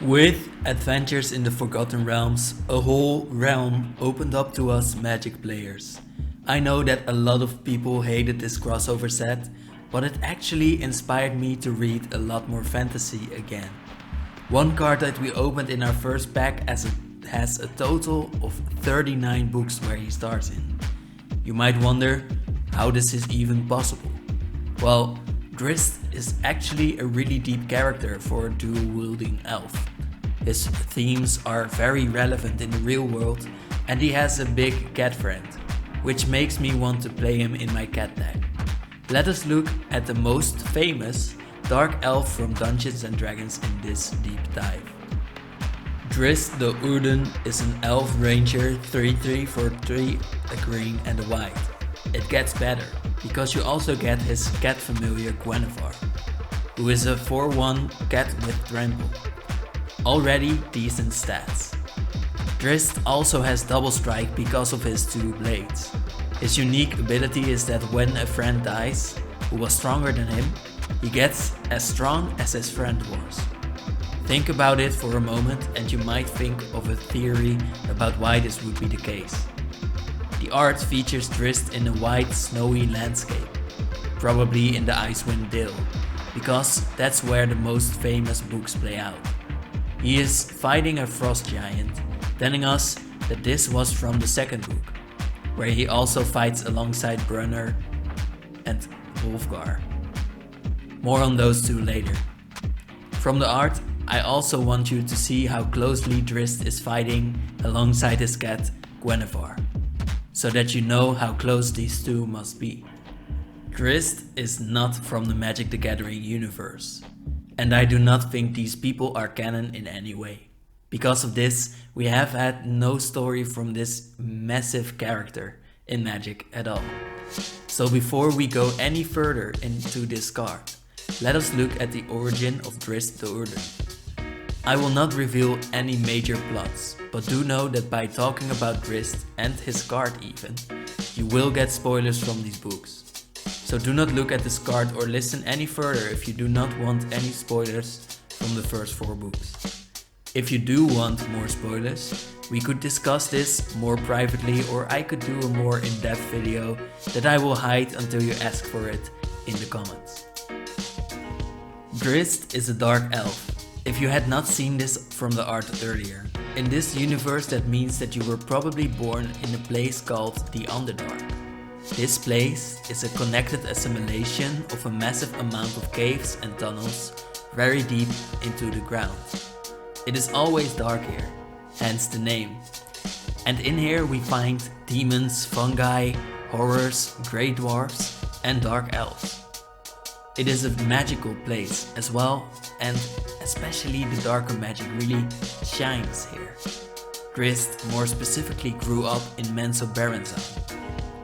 With Adventures in the Forgotten Realms, a whole realm opened up to us Magic players. I know that a lot of people hated this crossover set, but it actually inspired me to read a lot more fantasy again. One card that we opened in our first pack has a total of 39 books where he stars in. You might wonder, how this is even possible? Well, Drizzt is actually a really deep character for a dual-wielding elf. His themes are very relevant in the real world, and he has a big cat friend, which makes me want to play him in my cat deck. Let us look at the most famous dark elf from Dungeons & Dragons in this deep dive. Drizzt Do'Urden is an elf ranger 3/3 for 3, a green and a white. It gets better, because you also get his cat familiar Guinevere, who is a 4/1 cat with trample. Already decent stats. Drizzt also has double strike because of his 2 blades. His unique ability is that when a friend dies, who was stronger than him, he gets as strong as his friend was. Think about it for a moment and you might think of a theory about why this would be the case. The art features Drizzt in a white snowy landscape, probably in the Icewind Dale, because that's where the most famous books play out. He is fighting a frost giant, telling us that this was from the second book, where he also fights alongside Brunner and Wolfgar. More on those two later. From the art, I also want you to see how closely Drizzt is fighting alongside his cat Guinevere, so that you know how close these two must be. Drizzt is not from the Magic the Gathering universe, and I do not think these people are canon in any way. Because of this, we have had no story from this massive character in Magic at all. So before we go any further into this card, let us look at the origin of Drizzt Do'Urden. I will not reveal any major plots, but do know that by talking about Drizzt and his card even, you will get spoilers from these books. So do not look at this card or listen any further if you do not want any spoilers from the first 4 books. If you do want more spoilers, we could discuss this more privately, or I could do a more in-depth video that I will hide until you ask for it in the comments. Drizzt is a dark elf. If you had not seen this from the art earlier, in this universe that means that you were probably born in a place called the Underdark. This place is a connected assimilation of a massive amount of caves and tunnels very deep into the ground. It is always dark here, hence the name. And in here we find demons, fungi, horrors, grey dwarfs and dark elves. It is a magical place as well, and especially the darker magic really shines here. Drizzt more specifically grew up in Menzoberranzan,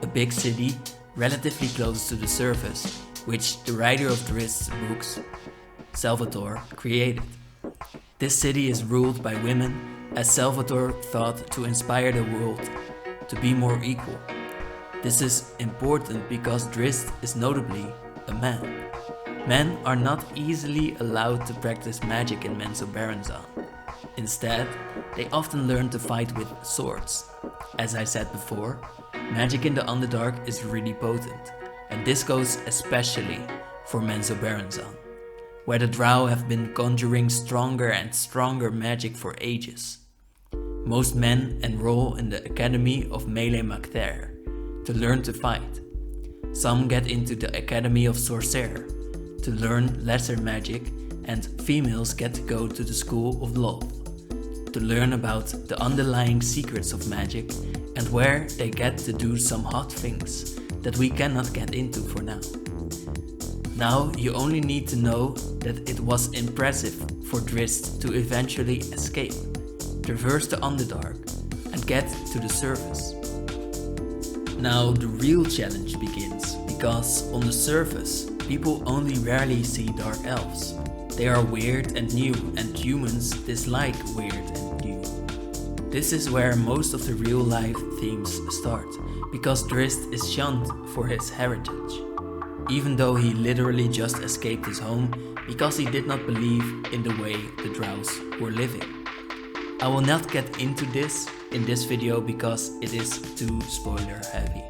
a big city relatively close to the surface, which the writer of Drizzt's books, Salvatore, created. This city is ruled by women, as Salvatore thought to inspire the world to be more equal. This is important because Drizzt is notably a man. Men are not easily allowed to practice magic in Menzoberranzan. Instead, they often learn to fight with swords. As I said before, magic in the Underdark is really potent, and this goes especially for Menzoberranzan, where the Drow have been conjuring stronger and stronger magic for ages. Most men enroll in the Academy of Melee Mactair to learn to fight. Some get into the Academy of Sorcerer to learn lesser magic, and females get to go to the School of Love to learn about the underlying secrets of magic, and where they get to do some hot things that we cannot get into for now. Now you only need to know that it was impressive for Drizzt to eventually escape, traverse the Underdark and get to the surface. Now the real challenge begins, because on the surface people only rarely see dark elves. They are weird and new, and humans dislike weird and new. This is where most of the real life themes start, because Drizzt is shunned for his heritage. even though he literally just escaped his home because he did not believe in the way the Drows were living. I will not get into this in this video because it is too spoiler heavy.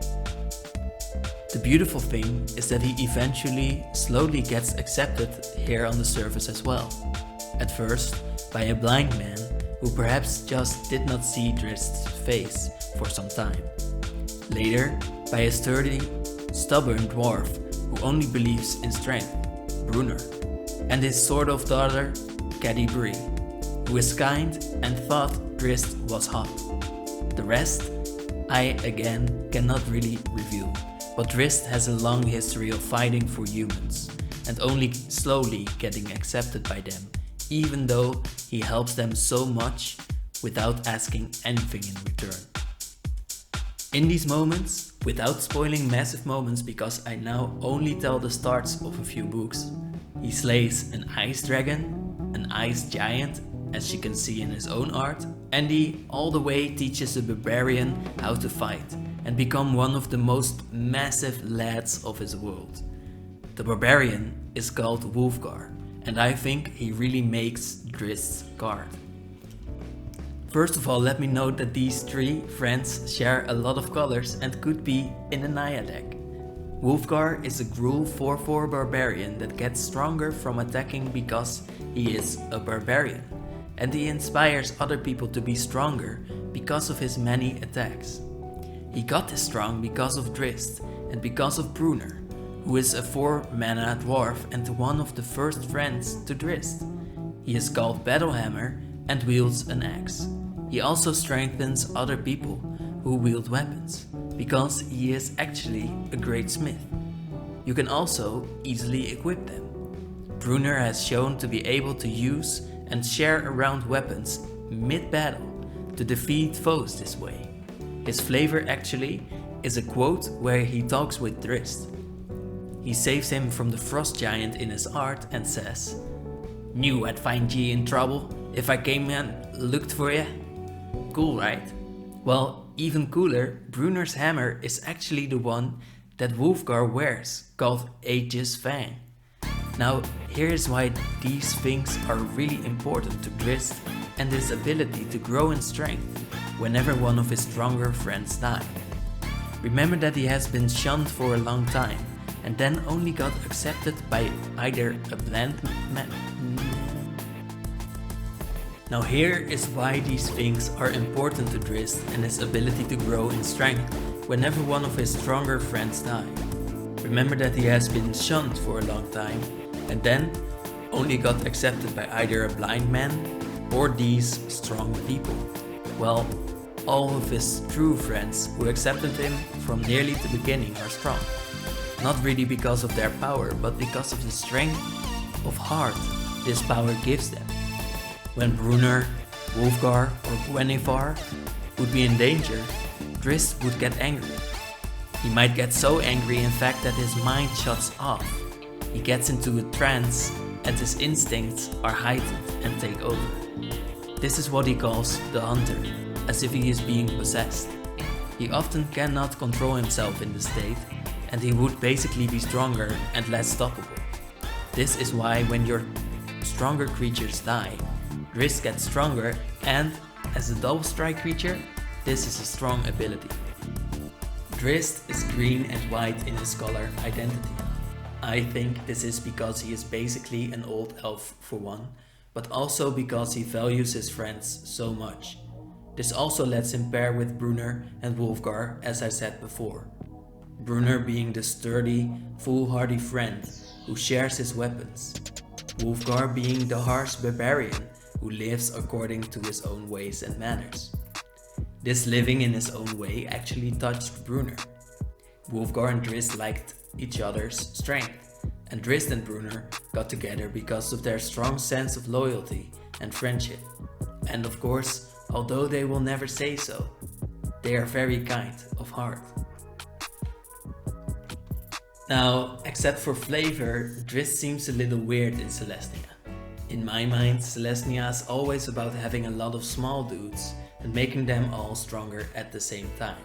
The beautiful thing is that he eventually slowly gets accepted here on the surface as well. At first, by a blind man who perhaps just did not see Drizzt's face for some time. Later, by a sturdy, stubborn dwarf who only believes in strength, Brunner, and his sort of daughter, Caddy Bree, who is kind and thought Drizzt was hot. The rest, I again cannot really reveal, but Drizzt has a long history of fighting for humans and only slowly getting accepted by them, even though he helps them so much without asking anything in return. In these moments, without spoiling massive moments because I now only tell the starts of a few books, he slays an ice dragon, an ice giant, as you can see in his own art, and he all the way teaches the barbarian how to fight and become one of the most massive lads of his world. The barbarian is called Wulfgar, and I think he really makes Drizzt's card. First of all, let me note that these three friends share a lot of colors and could be in the Naya deck. Wulfgar is a Gruul 4/4 barbarian that gets stronger from attacking because he is a barbarian, and he inspires other people to be stronger because of his many attacks. He got this strong because of Drizzt and because of Brunner, who is a 4-mana dwarf and one of the first friends to Drizzt. He is called Battlehammer and wields an axe. He also strengthens other people who wield weapons, because he is actually a great smith. You can also easily equip them. Brunner has shown to be able to use and share around weapons mid-battle to defeat foes this way. His flavor actually is a quote where he talks with Drizzt. He saves him from the frost giant in his art and says, "Knew I'd find ye in trouble if I came and looked for ya." Cool, right? Well, even cooler, Brunner's hammer is actually the one that Wulfgar wears, called Aegis Fang. Now, here is why these things are really important to Drizzt and his ability to grow in strength whenever one of his stronger friends die. Remember that he has been shunned for a long time and then only got accepted by either a blind man. Now here is why these things are important to Drizzt and his ability to grow in strength whenever one of his stronger friends die. Remember that he has been shunned for a long time and then only got accepted by either a blind man or these strong people. Well, all of his true friends who accepted him from nearly the beginning are strong. Not really because of their power, but because of the strength of heart this power gives them. When Brunner, Wulfgar or Gwynfor would be in danger, Drizzt would get angry. He might get so angry in fact that his mind shuts off. He gets into a trance and his instincts are heightened and take over. This is what he calls the hunter, as if he is being possessed. He often cannot control himself in this state and he would basically be stronger and less stoppable. This is why when your stronger creatures die, Drizzt gets stronger, and as a double strike creature, this is a strong ability. Drizzt is green and white in his color identity. I think this is because he is basically an old elf for one, but also because he values his friends so much. This also lets him pair with Brunner and Wulfgar, as I said before. Brunner being the sturdy, foolhardy friend who shares his weapons. Wulfgar being the harsh barbarian who lives according to his own ways and manners. This living in his own way actually touched Brunner. Wulfgar and Drizzt liked each other's strength, and Drizzt and Brunner got together because of their strong sense of loyalty and friendship. And of course, although they will never say so, they are very kind of heart. Now, except for flavor, Drizzt seems a little weird in Celestia. In my mind, Celestia is always about having a lot of small dudes and making them all stronger at the same time.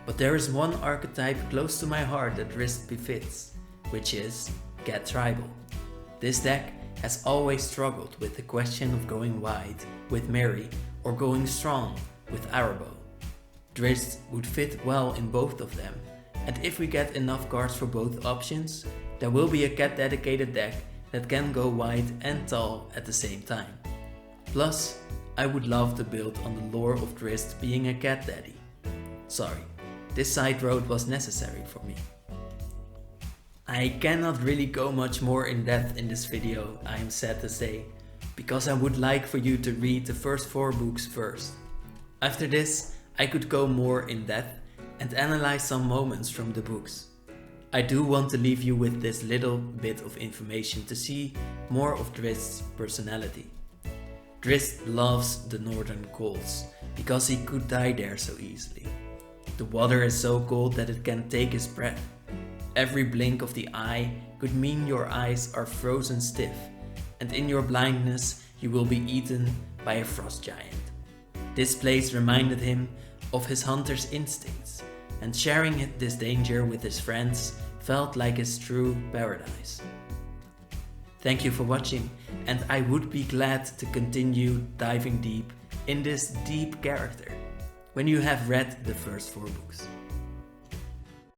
But there is one archetype close to my heart that Drizzt befits, which is get tribal. This deck has always struggled with the question of going wide with Mary or going strong with Arabo. Drizzt would fit well in both of them, and if we get enough cards for both options, there will be a cat dedicated deck that can go wide and tall at the same time. Plus, I would love to build on the lore of Drizzt being a cat daddy. Sorry, this side road was necessary for me. I cannot really go much more in depth in this video, I am sad to say, because I would like for you to read the first 4 books first. After this, I could go more in depth and analyze some moments from the books. I do want to leave you with this little bit of information to see more of Drizzt's personality. Drizzt loves the northern colds because he could die there so easily. The water is so cold that it can take his breath. Every blink of the eye could mean your eyes are frozen stiff, and in your blindness you will be eaten by a frost giant. This place reminded him of his hunter's instincts, and sharing this danger with his friends felt like his true paradise. Thank you for watching, and I would be glad to continue diving deep in this deep character when you have read the first 4 books.